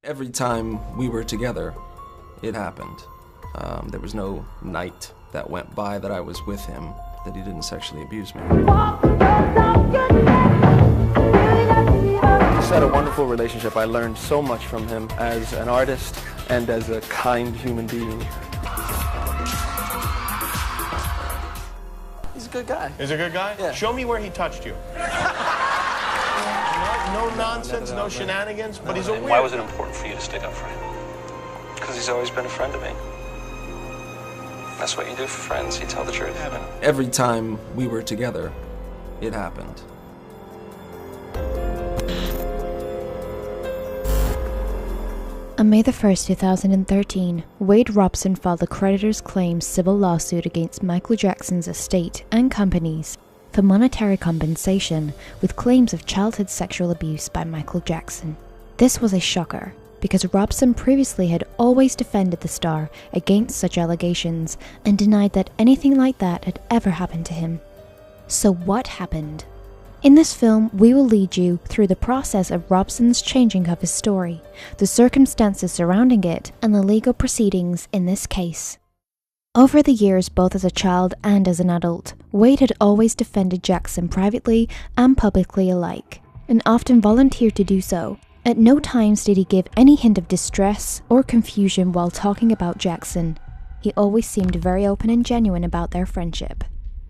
Every time we were together, it happened. There was no night that went by that I was with him that he didn't sexually abuse me. We just had a wonderful relationship. I learned so much from him as an artist and as a kind human being. He's a good guy. He's a good guy? Yeah. Show me where he touched you. No nonsense, no shenanigans, but he's a weird... Why was it important for you to stick up for him? Because he's always been a friend to me. That's what you do for friends, you tell the truth. Every time we were together, it happened. On May 1st, 2013, Wade Robson filed a creditor's claims civil lawsuit against Michael Jackson's estate and companies for monetary compensation with claims of childhood sexual abuse by Michael Jackson. This was a shocker, because Robson previously had always defended the star against such allegations and denied that anything like that had ever happened to him. So what happened? In this film, we will lead you through the process of Robson's changing of his story, the circumstances surrounding it, and the legal proceedings in this case. Over the years, both as a child and as an adult, Wade had always defended Jackson privately and publicly alike, and often volunteered to do so. At no times did he give any hint of distress or confusion while talking about Jackson. He always seemed very open and genuine about their friendship.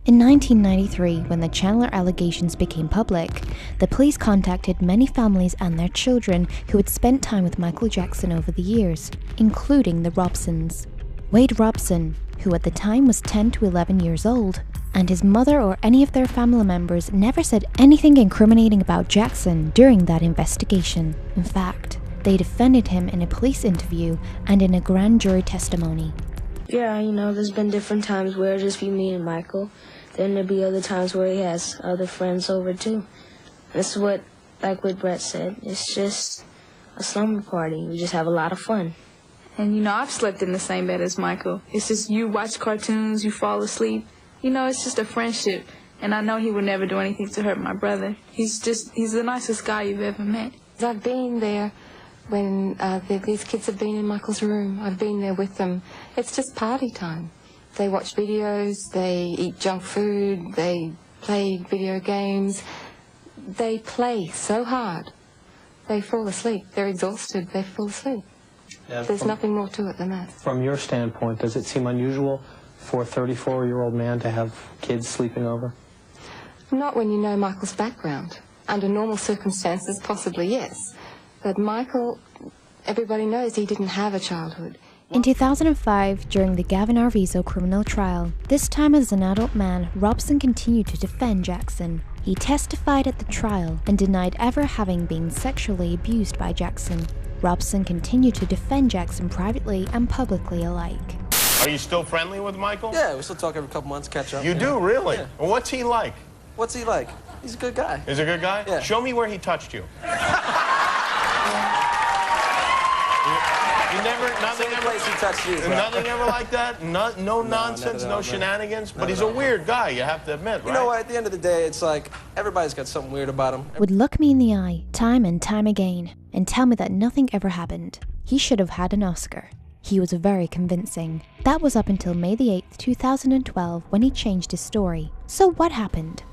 In 1993, when the Chandler allegations became public, the police contacted many families and their children who had spent time with Michael Jackson over the years, including the Robsons. Wade Robson, who at the time was 10 to 11 years old, and his mother or any of their family members never said anything incriminating about Jackson during that investigation. In fact, they defended him in a police interview and in a grand jury testimony. Yeah, there's been different times where it'll just be me and Michael. Then there'll be other times where he has other friends over too. This is what Brett said, it's just a slumber party. We just have a lot of fun. And I've slept in the same bed as Michael. It's just you watch cartoons, you fall asleep. It's just a friendship. And I know he would never do anything to hurt my brother. He's the nicest guy you've ever met. I've been there when these kids have been in Michael's room. I've been there with them. It's just party time. They watch videos, they eat junk food, they play video games. They play so hard. They fall asleep. They're exhausted. They fall asleep. Yeah, There's nothing more to it than that. From your standpoint, does it seem unusual for a 34-year-old man to have kids sleeping over? Not when you know Michael's background. Under normal circumstances, possibly yes. But Michael, everybody knows he didn't have a childhood. In 2005, during the Gavin Arvizo criminal trial, this time as an adult man, Robson continued to defend Jackson. He testified at the trial and denied ever having been sexually abused by Jackson. Robson continued to defend Jackson privately and publicly alike. Are you still friendly with Michael? Yeah, we still talk every couple months, catch up. You do, really? Yeah. Well, what's he like? What's he like? He's a good guy. He's a good guy? Yeah. Show me where he touched you. Nothing ever, place he touched you. nothing ever like that? No nonsense, no shenanigans? But he's a weird guy, you have to admit, right? You know what, at the end of the day, it's like, everybody's got something weird about him. Would look me in the eye, time and time again, and tell me that nothing ever happened. He should have had an Oscar. He was very convincing. That was up until May the 8th, 2012, when he changed his story. So what happened?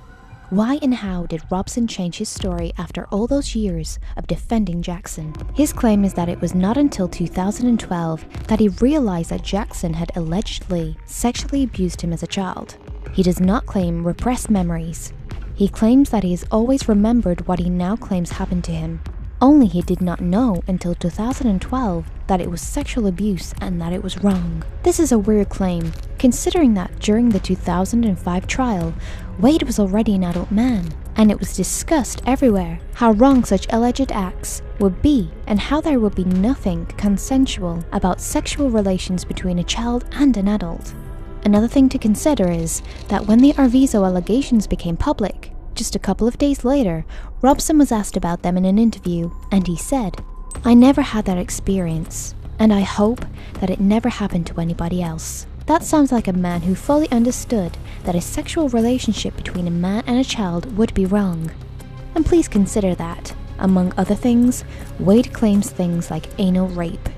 Why and how did Robson change his story after all those years of defending Jackson? His claim is that it was not until 2012 that he realized that Jackson had allegedly sexually abused him as a child. He does not claim repressed memories. He claims that he has always remembered what he now claims happened to him. Only he did not know until 2012 that it was sexual abuse and that it was wrong. This is a weird claim, considering that during the 2005 trial, Wade was already an adult man, and it was discussed everywhere how wrong such alleged acts would be and how there would be nothing consensual about sexual relations between a child and an adult. Another thing to consider is that when the Arvizo allegations became public, just a couple of days later, Robson was asked about them in an interview, and he said, "I never had that experience, and I hope that it never happened to anybody else." That sounds like a man who fully understood that a sexual relationship between a man and a child would be wrong. And please consider that. Among other things, Wade claims things like anal rape.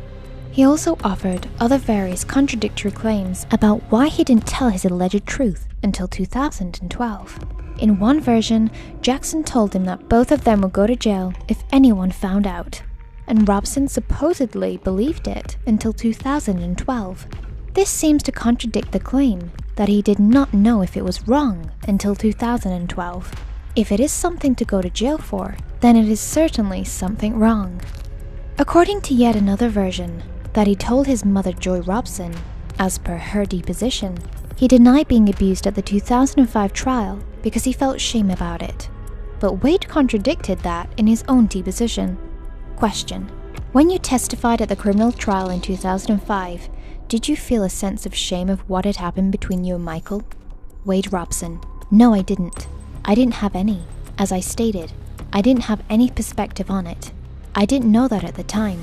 He also offered other various contradictory claims about why he didn't tell his alleged truth until 2012. In one version, Jackson told him that both of them would go to jail if anyone found out, and Robson supposedly believed it until 2012. This seems to contradict the claim that he did not know if it was wrong until 2012. If it is something to go to jail for, then it is certainly something wrong. According to yet another version, that he told his mother Joy Robson, as per her deposition, he denied being abused at the 2005 trial because he felt shame about it. But Wade contradicted that in his own deposition. Question: when you testified at the criminal trial in 2005, did you feel a sense of shame of what had happened between you and Michael? Wade Robson: no, I didn't. I didn't have any. As I stated, I didn't have any perspective on it. I didn't know that at the time.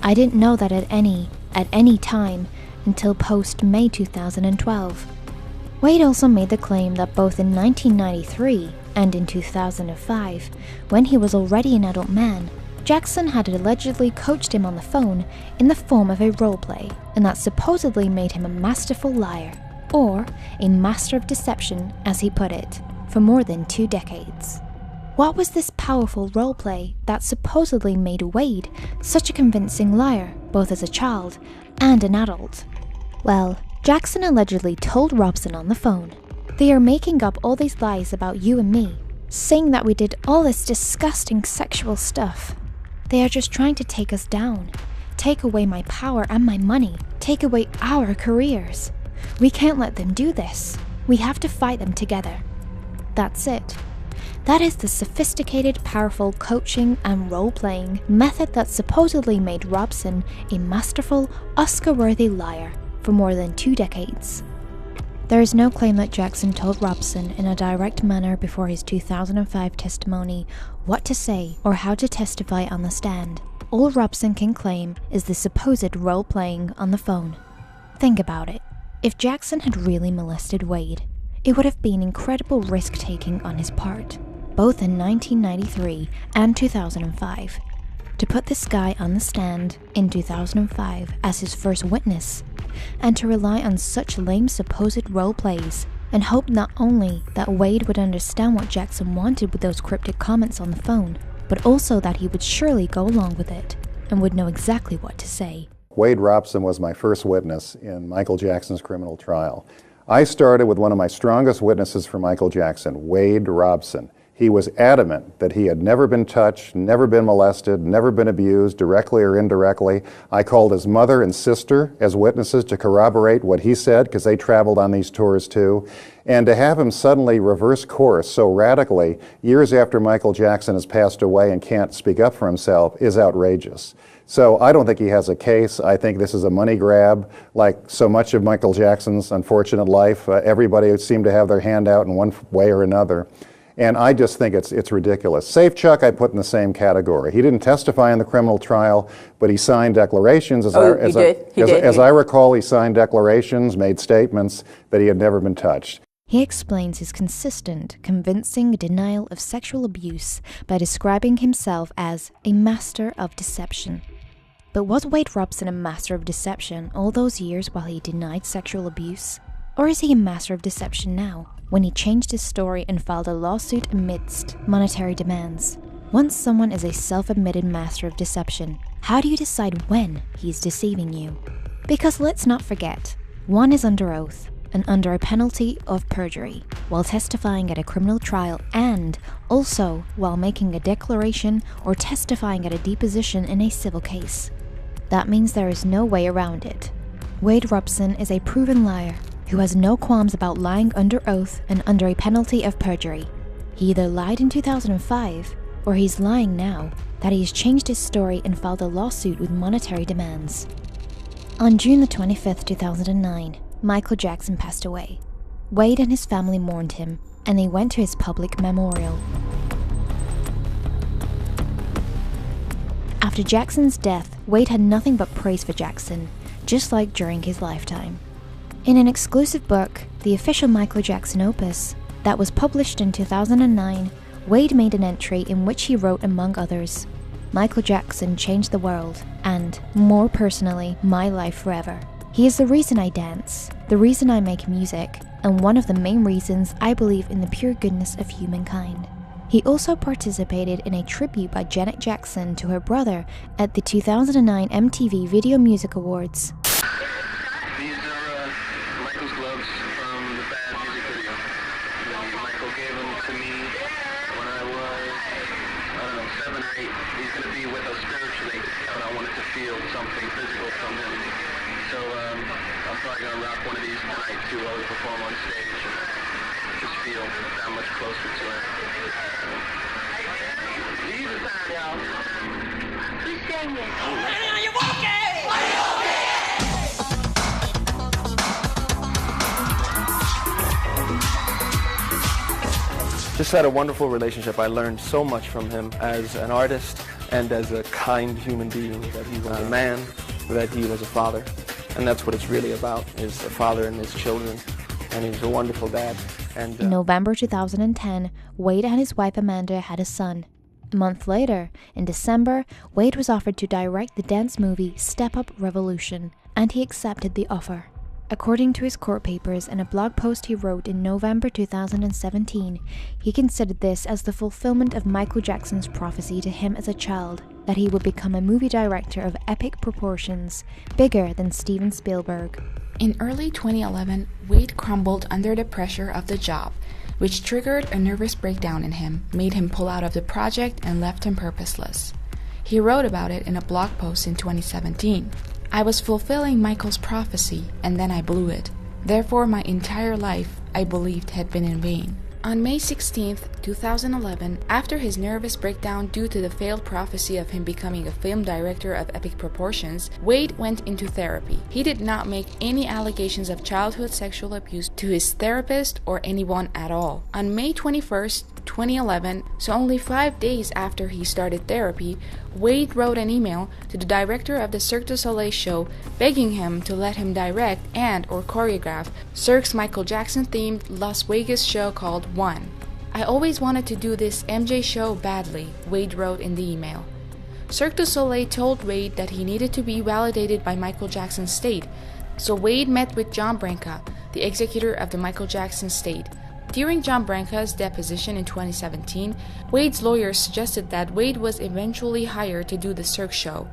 I didn't know that at any time until post-May 2012. Wade also made the claim that both in 1993 and in 2005, when he was already an adult man, Jackson had allegedly coached him on the phone in the form of a roleplay, and that supposedly made him a masterful liar, or a master of deception, as he put it, for more than 2 decades. What was this powerful roleplay that supposedly made Wade such a convincing liar, both as a child and an adult? Well, Jackson allegedly told Robson on the phone, "They are making up all these lies about you and me, saying that we did all this disgusting sexual stuff. They are just trying to take us down, take away my power and my money, take away our careers. We can't let them do this. We have to fight them together." That's it. That is the sophisticated, powerful coaching and role-playing method that supposedly made Robson a masterful, Oscar-worthy liar for more than 2 decades. There is no claim that Jackson told Robson in a direct manner before his 2005 testimony what to say or how to testify on the stand. All Robson can claim is the supposed role-playing on the phone. Think about it. If Jackson had really molested Wade, it would have been incredible risk-taking on his part, both in 1993 and 2005. To put this guy on the stand in 2005 as his first witness, and to rely on such lame supposed role plays, and hope not only that Wade would understand what Jackson wanted with those cryptic comments on the phone, but also that he would surely go along with it, and would know exactly what to say. Wade Robson was my first witness in Michael Jackson's criminal trial. I started with one of my strongest witnesses for Michael Jackson, Wade Robson. He was adamant that he had never been touched, never been molested, never been abused, directly or indirectly. I called his mother and sister as witnesses to corroborate what he said, because they traveled on these tours too. And to have him suddenly reverse course so radically years after Michael Jackson has passed away and can't speak up for himself is outrageous. So I don't think he has a case. I think this is a money grab, like so much of Michael Jackson's unfortunate life. Everybody seemed to have their hand out in one way or another. And I just think it's ridiculous. Safe Chuck I put in the same category. He didn't testify in the criminal trial, but he signed declarations. As I recall, he signed declarations, made statements that he had never been touched. He explains his consistent, convincing denial of sexual abuse by describing himself as a master of deception. But was Wade Robson a master of deception all those years while he denied sexual abuse? Or is he a master of deception now, when he changed his story and filed a lawsuit amidst monetary demands? Once someone is a self-admitted master of deception, how do you decide when he's deceiving you? Because let's not forget, one is under oath and under a penalty of perjury, while testifying at a criminal trial, and also while making a declaration or testifying at a deposition in a civil case. That means there is no way around it. Wade Robson is a proven liar who has no qualms about lying under oath and under a penalty of perjury. He either lied in 2005, or he's lying now that he has changed his story and filed a lawsuit with monetary demands. On June the 25th, 2009, Michael Jackson passed away. Wade and his family mourned him, and they went to his public memorial. After Jackson's death, Wade had nothing but praise for Jackson, just like during his lifetime. In an exclusive book, the official Michael Jackson opus, that was published in 2009, Wade made an entry in which he wrote, among others, "Michael Jackson changed the world, and, more personally, my life forever. He is the reason I dance, the reason I make music, and one of the main reasons I believe in the pure goodness of humankind." He also participated in a tribute by Janet Jackson to her brother at the 2009 MTV Video Music Awards. These are Michael's gloves from the Bad music video. Michael gave them to me when I was, 7 or 8. He's going to be with us spiritually, but I wanted to feel something physical from him. So I'm probably going to rock one of these tonight too while we perform on stage and just feel that much closer to it. These are time, y'all. Keep singing. Are you walking? Just had a wonderful relationship. I learned so much from him as an artist and as a kind human being, that he was a man, that he was a father. And that's what it's really about, is a father and his children. And he's a wonderful dad. And in November 2010, Wade and his wife Amanda had a son. A month later, in December, Wade was offered to direct the dance movie Step Up Revolution, and he accepted the offer. According to his court papers and a blog post he wrote in November 2017, he considered this as the fulfillment of Michael Jackson's prophecy to him as a child, that he would become a movie director of epic proportions, bigger than Steven Spielberg. In early 2011, Wade crumbled under the pressure of the job, which triggered a nervous breakdown in him, made him pull out of the project, and left him purposeless. He wrote about it in a blog post in 2017. "I was fulfilling Michael's prophecy, and then I blew it. Therefore, my entire life, I believed, had been in vain." On May 16, 2011, after his nervous breakdown due to the failed prophecy of him becoming a film director of epic proportions, Wade went into therapy. He did not make any allegations of childhood sexual abuse to his therapist or anyone at all. On May 21st, 2011, so only 5 days after he started therapy, Wade wrote an email to the director of the Cirque du Soleil show begging him to let him direct and or choreograph Cirque's Michael Jackson-themed Las Vegas show called One. "I always wanted to do this MJ show badly," Wade wrote in the email. Cirque du Soleil told Wade that he needed to be validated by Michael Jackson's estate, so Wade met with John Branca, the executor of the Michael Jackson estate. During John Branca's deposition in 2017, Wade's lawyers suggested that Wade was eventually hired to do the Cirque show.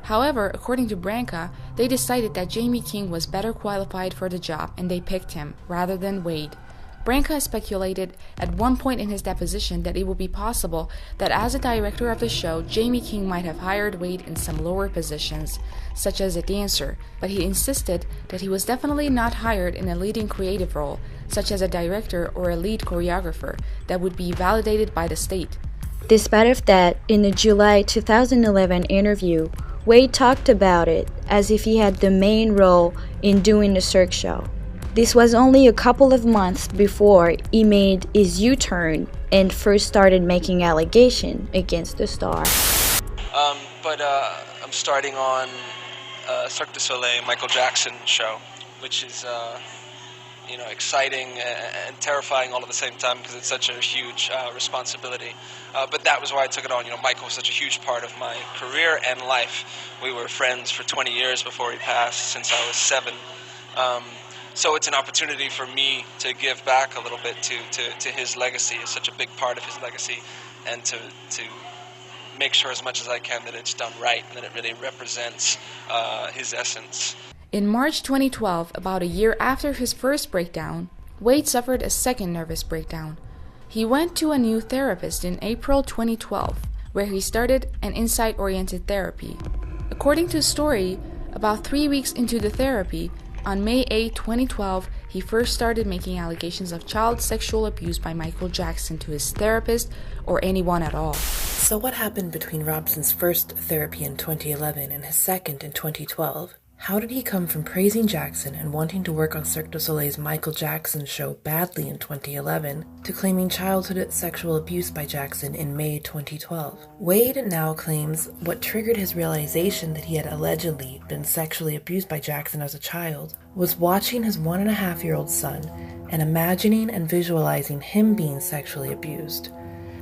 However, according to Branca, they decided that Jamie King was better qualified for the job and they picked him, rather than Wade. Branca speculated at one point in his deposition that it would be possible that as a director of the show, Jamie King might have hired Wade in some lower positions, such as a dancer, but he insisted that he was definitely not hired in a leading creative role, such as a director or a lead choreographer, that would be validated by the state. Despite of that, in the July 2011 interview, Wade talked about it as if he had the main role in doing the Cirque show. This was only a couple of months before he made his U-turn and first started making allegations against the star. But I'm starting on Cirque du Soleil Michael Jackson show, which is exciting and terrifying all at the same time because it's such a huge responsibility. But that was why I took it on. Michael was such a huge part of my career and life. We were friends for 20 years before he passed, since I was 7. So it's an opportunity for me to give back a little bit to his legacy. It's such a big part of his legacy, and to make sure as much as I can that it's done right and that it really represents his essence. In March 2012, about a year after his first breakdown, Wade suffered a second nervous breakdown. He went to a new therapist in April 2012, where he started an insight-oriented therapy. According to his story, about 3 weeks into the therapy, on May 8, 2012, he first started making allegations of child sexual abuse by Michael Jackson to his therapist or anyone at all. So what happened between Robson's first therapy in 2011 and his second in 2012? How did he come from praising Jackson and wanting to work on Cirque du Soleil's Michael Jackson show badly in 2011 to claiming childhood sexual abuse by Jackson in May 2012? Wade now claims what triggered his realization that he had allegedly been sexually abused by Jackson as a child was watching his 1.5-year-old son and imagining and visualizing him being sexually abused.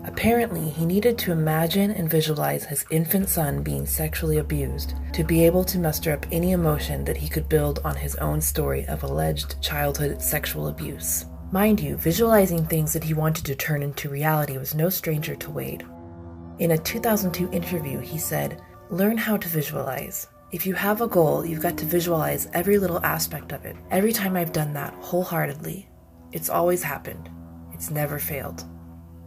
Apparently, he needed to imagine and visualize his infant son being sexually abused to be able to muster up any emotion that he could build on his own story of alleged childhood sexual abuse. Mind you, visualizing things that he wanted to turn into reality was no stranger to Wade. In a 2002 interview, he said, "Learn how to visualize. If you have a goal, you've got to visualize every little aspect of it. Every time I've done that wholeheartedly, it's always happened. It's never failed."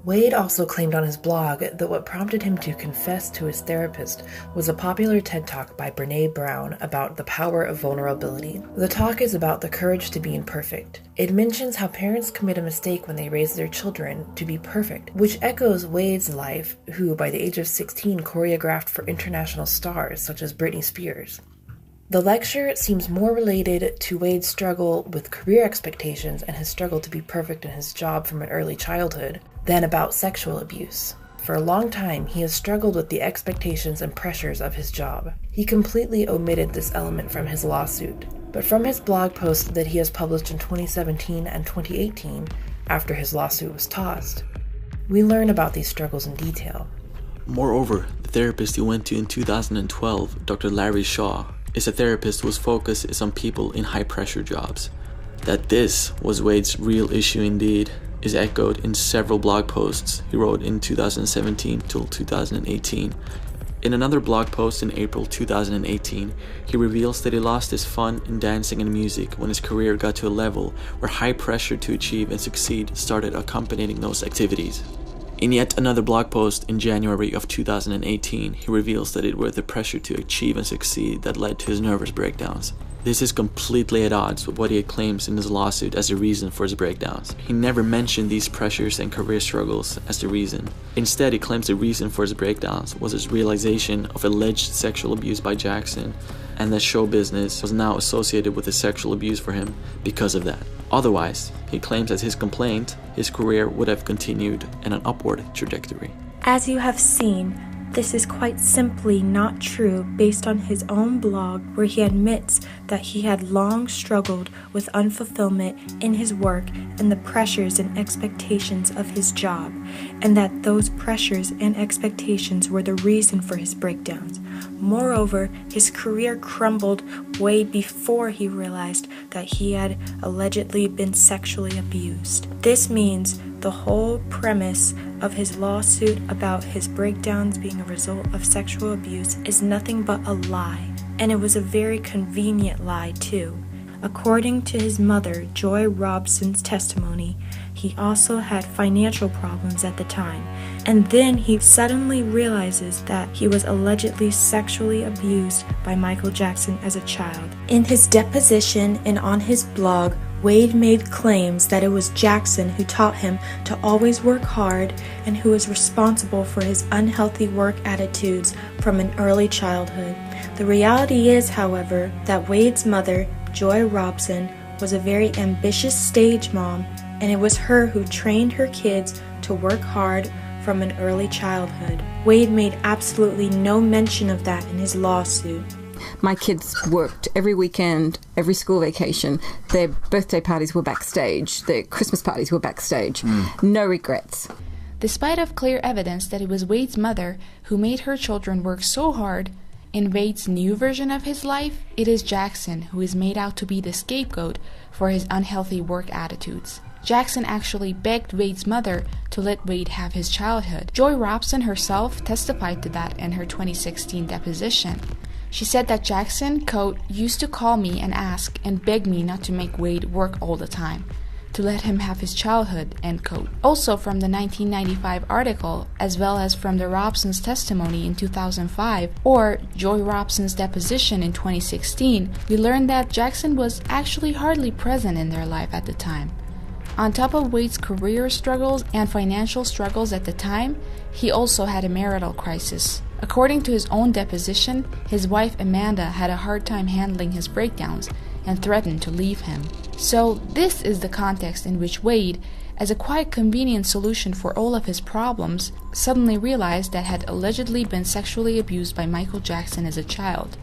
Wade also claimed on his blog that what prompted him to confess to his therapist was a popular TED Talk by Brené Brown about the power of vulnerability. The talk is about the courage to be imperfect. It mentions how parents commit a mistake when they raise their children to be perfect, which echoes Wade's life, who by the age of 16 choreographed for international stars such as Britney Spears. The lecture seems more related to Wade's struggle with career expectations and his struggle to be perfect in his job from an early childhood than about sexual abuse. For a long time, he has struggled with the expectations and pressures of his job. He completely omitted this element from his lawsuit, but from his blog post that he has published in 2017 and 2018, after his lawsuit was tossed, we learn about these struggles in detail. Moreover, the therapist he went to in 2012, Dr. Larry Shaw, is a therapist whose focus is on people in high-pressure jobs. That this was Wade's real issue indeed is echoed in several blog posts he wrote in 2017 till 2018. In another blog post in April 2018, he reveals that he lost his fun in dancing and music when his career got to a level where high pressure to achieve and succeed started accompanying those activities. In yet another blog post in January of 2018, he reveals that it was the pressure to achieve and succeed that led to his nervous breakdowns. This is completely at odds with what he claims in his lawsuit as the reason for his breakdowns. He never mentioned these pressures and career struggles as the reason. Instead, he claims the reason for his breakdowns was his realization of alleged sexual abuse by Jackson, and that show business was now associated with the sexual abuse for him because of that. Otherwise, he claims that his complaint, his career would have continued in an upward trajectory. As you have seen, this is quite simply not true based on his own blog, where he admits that he had long struggled with unfulfillment in his work and the pressures and expectations of his job, and that those pressures and expectations were the reason for his breakdowns. Moreover, his career crumbled way before he realized that he had allegedly been sexually abused. This means the whole premise of his lawsuit about his breakdowns being a result of sexual abuse is nothing but a lie, and it was a very convenient lie too. According to his mother, Joy Robson's testimony, he also had financial problems at the time, and then he suddenly realizes that he was allegedly sexually abused by Michael Jackson as a child. In his deposition and on his blog, Wade made claims that it was Jackson who taught him to always work hard and who was responsible for his unhealthy work attitudes from an early childhood. The reality is, however, that Wade's mother, Joy Robson, was a very ambitious stage mom, and it was her who trained her kids to work hard from an early childhood. Wade made absolutely no mention of that in his lawsuit. My kids worked every weekend, every school vacation. Their birthday parties were backstage. Their Christmas parties were backstage. No regrets. Despite of clear evidence that it was Wade's mother who made her children work so hard, in Wade's new version of his life, it is Jackson who is made out to be the scapegoat for his unhealthy work attitudes. Jackson actually begged Wade's mother to let Wade have his childhood. Joy Robson herself testified to that in her 2016 deposition. She said that Jackson, quote, used to call me and ask and beg me not to make Wade work all the time, to let him have his childhood, end quote. Also from the 1995 article, as well as from the Robson's testimony in 2005, or Joy Robson's deposition in 2016, we learned that Jackson was actually hardly present in their life at the time. On top of Wade's career struggles and financial struggles at the time, he also had a marital crisis. According to his own deposition, his wife Amanda had a hard time handling his breakdowns and threatened to leave him. So this is the context in which Wade, as a quite convenient solution for all of his problems, suddenly realized that had allegedly been sexually abused by Michael Jackson as a child.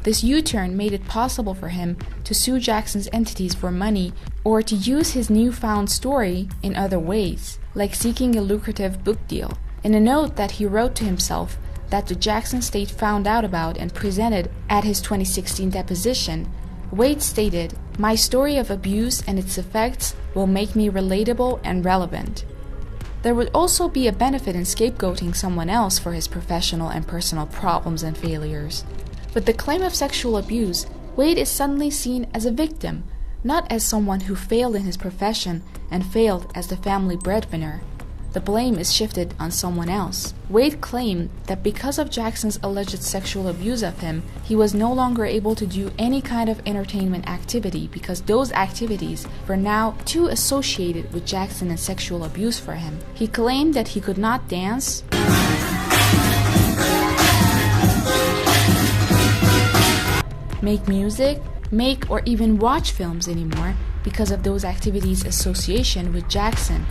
This U-turn made it possible for him to sue Jackson's entities for money or to use his newfound story in other ways, like seeking a lucrative book deal. In a note that he wrote to himself that the Jackson state found out about and presented at his 2016 deposition, Wade stated, "My story of abuse and its effects will make me relatable and relevant." There would also be a benefit in scapegoating someone else for his professional and personal problems and failures. With the claim of sexual abuse, Wade is suddenly seen as a victim, not as someone who failed in his profession and failed as the family breadwinner. The blame is shifted on someone else. Wade claimed that because of Jackson's alleged sexual abuse of him, he was no longer able to do any kind of entertainment activity because those activities were now too associated with Jackson and sexual abuse for him. He claimed that he could not dance, make music, make or even watch films anymore because of those activities' association with Jackson.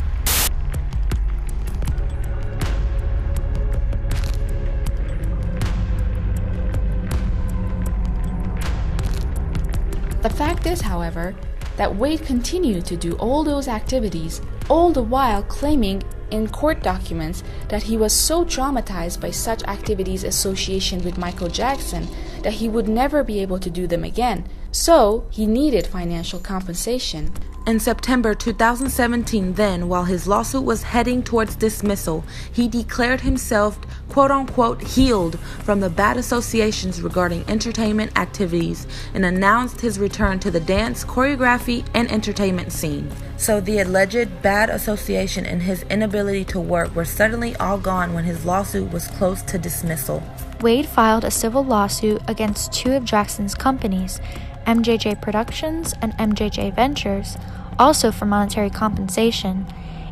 The fact is, however, that Wade continued to do all those activities, all the while claiming in court documents that he was so traumatized by such activities' association with Michael Jackson that he would never be able to do them again, so he needed financial compensation. In September 2017, then, while his lawsuit was heading towards dismissal, he declared himself, quote-unquote, healed from the bad associations regarding entertainment activities and announced his return to the dance, choreography, and entertainment scene. So the alleged bad association and his inability to work were suddenly all gone when his lawsuit was close to dismissal. Wade filed a civil lawsuit against two of Jackson's companies, MJJ Productions and MJJ Ventures, also for monetary compensation.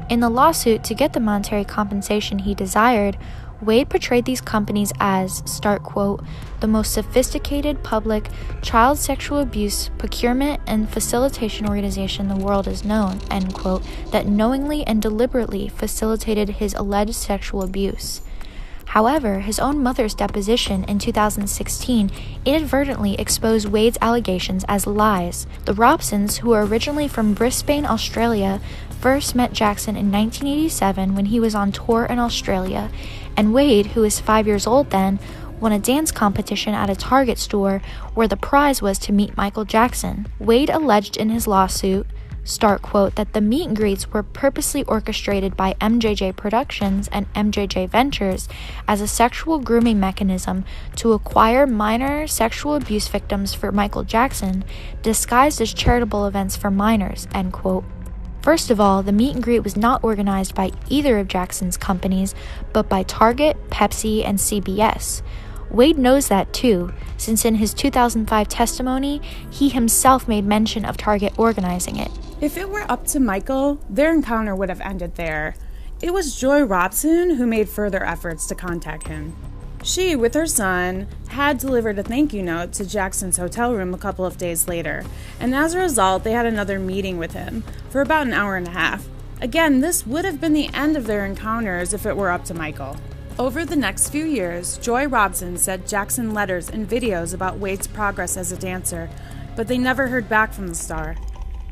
In the lawsuit to get the monetary compensation he desired, Wade portrayed these companies as, start quote, the most sophisticated public child sexual abuse procurement and facilitation organization the world has known, end quote, that knowingly and deliberately facilitated his alleged sexual abuse. However, his own mother's deposition in 2016 inadvertently exposed Wade's allegations as lies. The Robsons, who were originally from Brisbane, Australia, first met Jackson in 1987 when he was on tour in Australia, and Wade, who was 5 years old then, won a dance competition at a Target store where the prize was to meet Michael Jackson. Wade alleged in his lawsuit, start quote, that the meet and greets were purposely orchestrated by MJJ Productions and MJJ Ventures as a sexual grooming mechanism to acquire minor sexual abuse victims for Michael Jackson, disguised as charitable events for minors, end quote. First of all, the meet and greet was not organized by either of Jackson's companies, but by Target, Pepsi, and CBS. Wade knows that too, since in his 2005 testimony, he himself made mention of Target organizing it. If it were up to Michael, their encounter would have ended there. It was Joy Robson who made further efforts to contact him. She, with her son, had delivered a thank you note to Jackson's hotel room a couple of days later, and as a result, they had another meeting with him for about an hour and a half. Again, this would have been the end of their encounters if it were up to Michael. Over the next few years, Joy Robson sent Jackson letters and videos about Wade's progress as a dancer, but they never heard back from the star.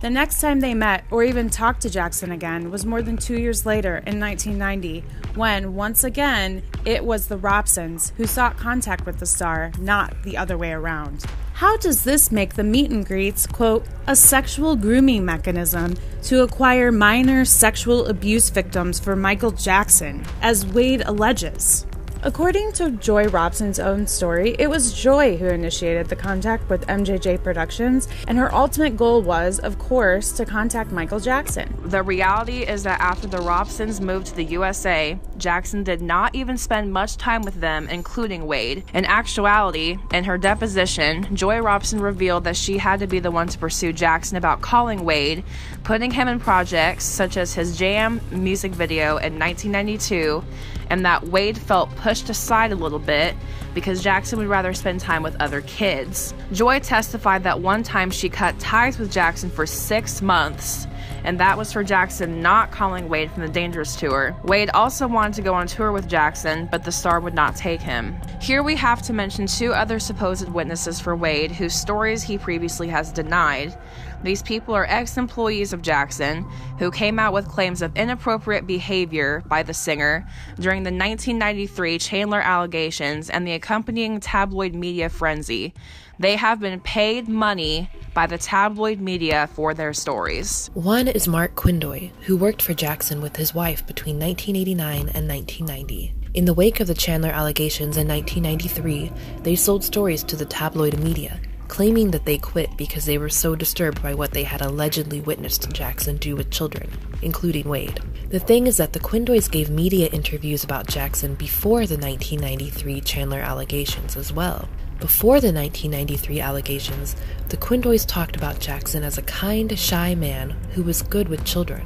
The next time they met or even talked to Jackson again was more than 2 years later in 1990, when, once again, it was the Robsons who sought contact with the star, not the other way around. How does this make the meet and greets, quote, a sexual grooming mechanism to acquire minor sexual abuse victims for Michael Jackson, as Wade alleges? According to Joy Robson's own story, it was Joy who initiated the contact with MJJ Productions, and her ultimate goal was, of course, to contact Michael Jackson. The reality is that after the Robsons moved to the USA, Jackson did not even spend much time with them, including Wade. In actuality, in her deposition, Joy Robson revealed that she had to be the one to pursue Jackson about calling Wade, putting him in projects such as his Jam music video in 1992, and that Wade felt pushed aside a little bit because Jackson would rather spend time with other kids. Joy testified that one time she cut ties with Jackson for 6 months and that was for Jackson not calling Wade from the Dangerous tour. Wade also wanted to go on tour with Jackson, but the star would not take him. Here we have to mention two other supposed witnesses for Wade, whose stories he previously has denied. These people are ex-employees of Jackson, who came out with claims of inappropriate behavior by the singer during the 1993 Chandler allegations and the accompanying tabloid media frenzy. They have been paid money by the tabloid media for their stories. One is Mark Quindoy, who worked for Jackson with his wife between 1989 and 1990. In the wake of the Chandler allegations in 1993, they sold stories to the tabloid media, claiming that they quit because they were so disturbed by what they had allegedly witnessed Jackson do with children, including Wade. The thing is that the Quindoys gave media interviews about Jackson before the 1993 Chandler allegations as well. Before the 1993 allegations, the Quindoys talked about Jackson as a kind, shy man who was good with children.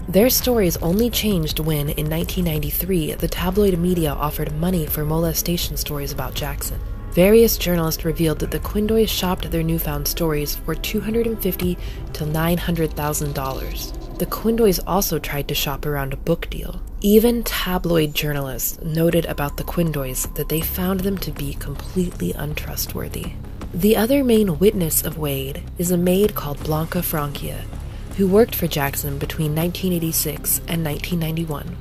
Their stories only changed when, in 1993, the tabloid media offered money for molestation stories about Jackson. Various journalists revealed that the Quindoys shopped their newfound stories for $250,000 to $900,000. The Quindoys also tried to shop around a book deal. Even tabloid journalists noted about the Quindoys that they found them to be completely untrustworthy. The other main witness of Wade is a maid called Blanca Francia, who worked for Jackson between 1986 and 1991.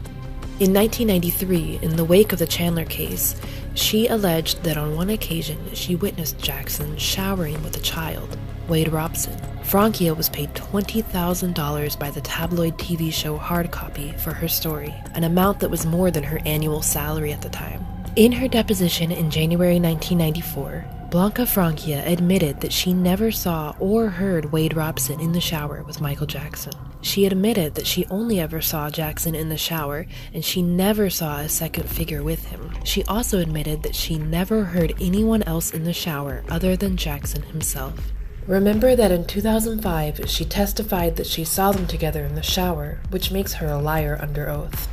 In 1993, in the wake of the Chandler case, she alleged that on one occasion she witnessed Jackson showering with a child, Wade Robson. Francia was paid $20,000 by the tabloid TV show Hard Copy for her story, an amount that was more than her annual salary at the time. In her deposition in January 1994, Blanca Francia admitted that she never saw or heard Wade Robson in the shower with Michael Jackson. She admitted that she only ever saw Jackson in the shower, and she never saw a second figure with him. She also admitted that she never heard anyone else in the shower other than Jackson himself. Remember that in 2005, she testified that she saw them together in the shower, which makes her a liar under oath.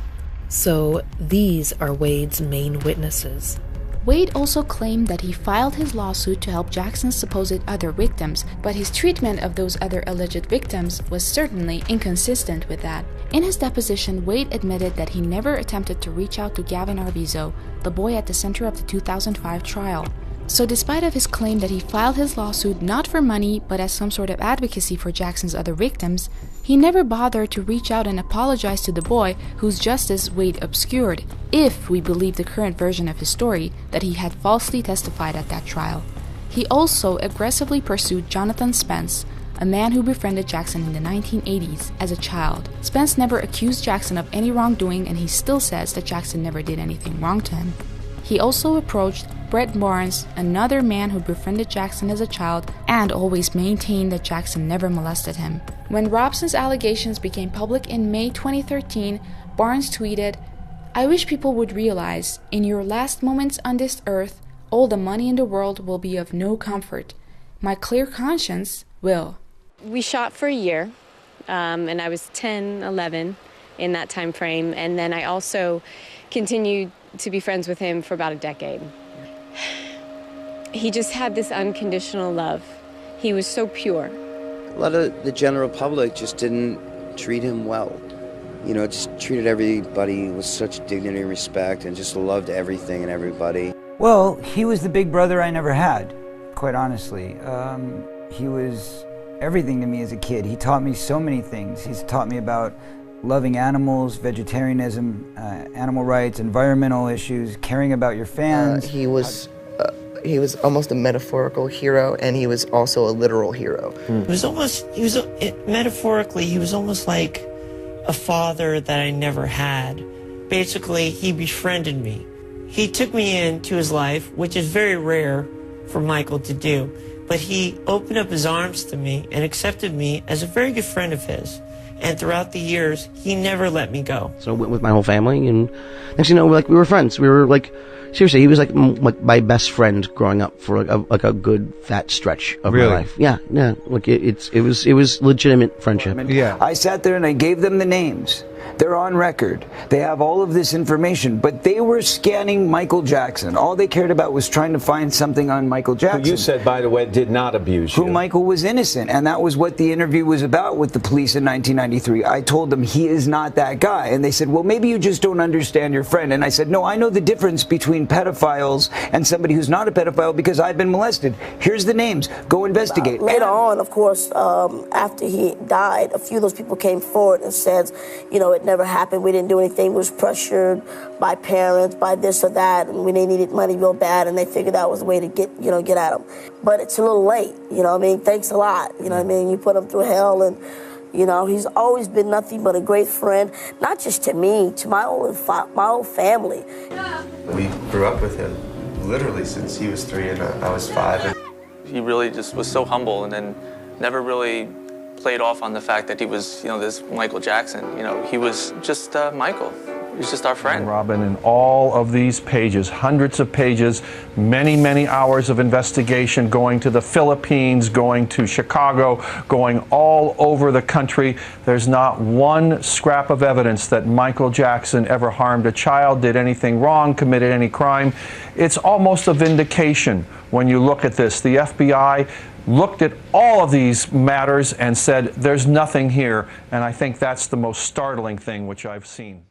So, these are Wade's main witnesses. Wade also claimed that he filed his lawsuit to help Jackson's supposed other victims, but his treatment of those other alleged victims was certainly inconsistent with that. In his deposition, Wade admitted that he never attempted to reach out to Gavin Arvizo, the boy at the center of the 2005 trial. So despite of his claim that he filed his lawsuit not for money but as some sort of advocacy for Jackson's other victims, he never bothered to reach out and apologize to the boy whose justice Wade obscured, if we believe the current version of his story that he had falsely testified at that trial. He also aggressively pursued Jonathan Spence, a man who befriended Jackson in the 1980s as a child. Spence never accused Jackson of any wrongdoing, and he still says that Jackson never did anything wrong to him. He also approached Brett Barnes, another man who befriended Jackson as a child and always maintained that Jackson never molested him. When Robson's allegations became public in May 2013, Barnes tweeted, "I wish people would realize, in your last moments on this earth, all the money in the world will be of no comfort. My clear conscience will." We shot for a year, and I was 10, 11 in that time frame, and then I also continued to be friends with him for about a decade. He just had this unconditional love. He was so pure. A lot of the general public just didn't treat him well. You know, just treated everybody with such dignity and respect and just loved everything and everybody. Well, he was the big brother I never had, quite honestly. He was everything to me as a kid. He taught me so many things. He's taught me about loving animals, vegetarianism, animal rights, environmental issues, caring about your fans. He was almost a metaphorical hero, and he was also a literal hero. Metaphorically, he was almost like a father that I never had. Basically, he befriended me. He took me into his life, which is very rare for Michael to do, but he opened up his arms to me and accepted me as a very good friend of his. And throughout the years, he never let me go. So I went with my whole family, and next thing you know, we were friends. We were seriously, he was like my best friend growing up for a good fat stretch of my life. Yeah. It was legitimate friendship. Yeah. I sat there and I gave them the names. They're on record. They have all of this information, but they were scanning Michael Jackson. All they cared about was trying to find something on Michael Jackson. Who you said, by the way, did not abuse you. Who Michael was innocent, and that was what the interview was about with the police in 1993. I told them he is not that guy, and they said, well, maybe you just don't understand your friend. And I said, no, I know the difference between pedophiles and somebody who's not a pedophile because I've been molested. Here's the names. Go investigate. Later on, of course, after he died, a few of those people came forward and said, you know, it never happened. We didn't do anything. We was pressured by parents, by this or that, and they needed money real bad, and they figured that was a way to get at them. But it's a little late, you know what I mean? Thanks a lot, you know what I mean? You put him through hell, and, you know, he's always been nothing but a great friend, not just to me, to my whole family. We grew up with him literally since he was 3 and I was 5. He really just was so humble and then never really played off on the fact that he was, you know, this Michael Jackson. You know, he was just Michael. He was just our friend. Robin, in all of these pages, hundreds of pages, many, many hours of investigation, going to the Philippines, going to Chicago, going all over the country, there's not one scrap of evidence that Michael Jackson ever harmed a child, did anything wrong, committed any crime. It's almost a vindication when you look at this. The FBI looked at all of these matters and said, there's nothing here. And I think that's the most startling thing which I've seen.